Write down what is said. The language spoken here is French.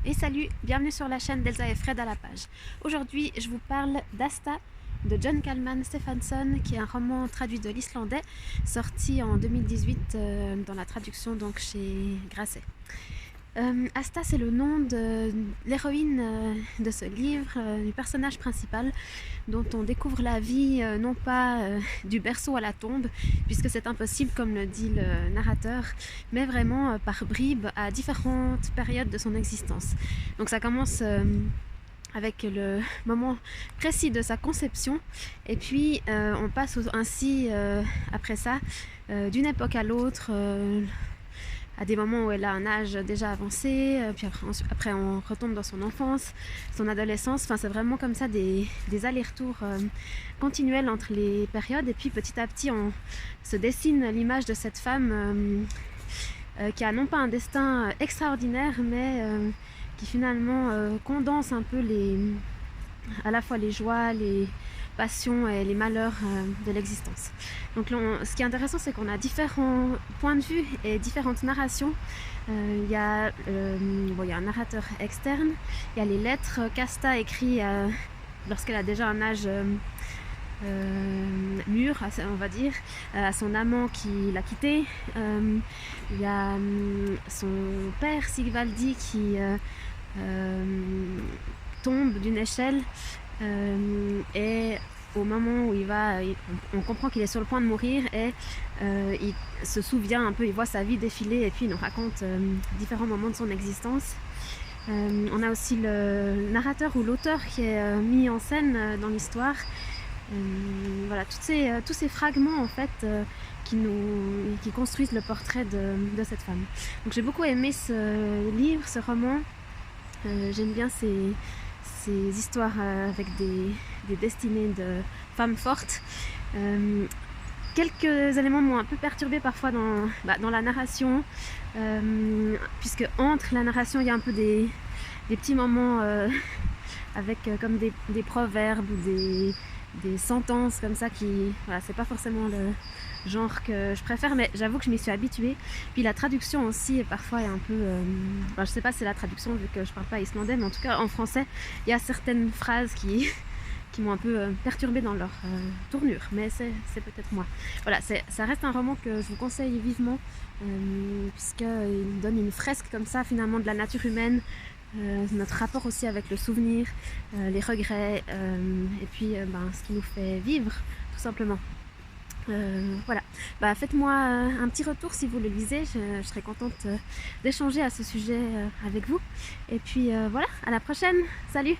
Et salut, bienvenue sur la chaîne d'Elsa et Fred à la page. Aujourd'hui, je vous parle d'Asta de John Kalman Stephenson, qui est un roman traduit de l'islandais, sorti en 2018 dans la traduction donc chez Grasset. Asta, c'est le nom de l'héroïne de ce livre, du personnage principal, dont on découvre la vie non pas du berceau à la tombe, puisque c'est impossible comme le dit le narrateur, mais vraiment par bribes à différentes périodes de son existence. Donc ça commence avec le moment précis de sa conception, et puis on passe ainsi après ça d'une époque à l'autre, à des moments où elle a un âge déjà avancé, puis après on retombe dans son enfance, son adolescence, enfin c'est vraiment comme ça des allers-retours continuels entre les périodes, et puis petit à petit on se dessine l'image de cette femme qui a non pas un destin extraordinaire, mais qui finalement condense un peu à la fois les joies, les passions et les malheurs de l'existence. Donc ce qui est intéressant, c'est qu'on a différents points de vue et différentes narrations. Il y a un narrateur externe, il y a les lettres qu'Asta écrit lorsqu'elle a déjà un âge mûr, on va dire, à son amant qui l'a quitté. Il y a son père Sigvaldi qui tombe d'une échelle, et au moment où on comprend qu'il est sur le point de mourir, et il se souvient un peu, il voit sa vie défiler, et puis il nous raconte différents moments de son existence. On a aussi le narrateur ou l'auteur qui est mis en scène dans l'histoire. Voilà, tous ces fragments en fait qui construisent le portrait de cette femme. Donc j'ai beaucoup aimé ce livre, ce roman. J'aime bien ces histoires avec des destinées de femmes fortes. Quelques éléments m'ont un peu perturbée parfois dans la narration, puisque entre la narration il y a un peu des petits moments avec comme des proverbes ou des sentences comme ça qui, voilà, c'est pas forcément le genre que je préfère, mais j'avoue que je m'y suis habituée. Puis la traduction aussi parfois est un peu je sais pas si c'est la traduction vu que je parle pas islandais, mais en tout cas en français il y a certaines phrases qui m'ont un peu perturbée dans leur tournure, mais c'est peut-être moi. Voilà, ça reste un roman que je vous conseille vivement, puisqu'il donne une fresque comme ça finalement de la nature humaine, notre rapport aussi avec le souvenir, les regrets, et puis ce qui nous fait vivre tout simplement. Voilà, faites-moi un petit retour si vous le lisez, je serais contente d'échanger à ce sujet avec vous. Et puis voilà, à la prochaine, salut!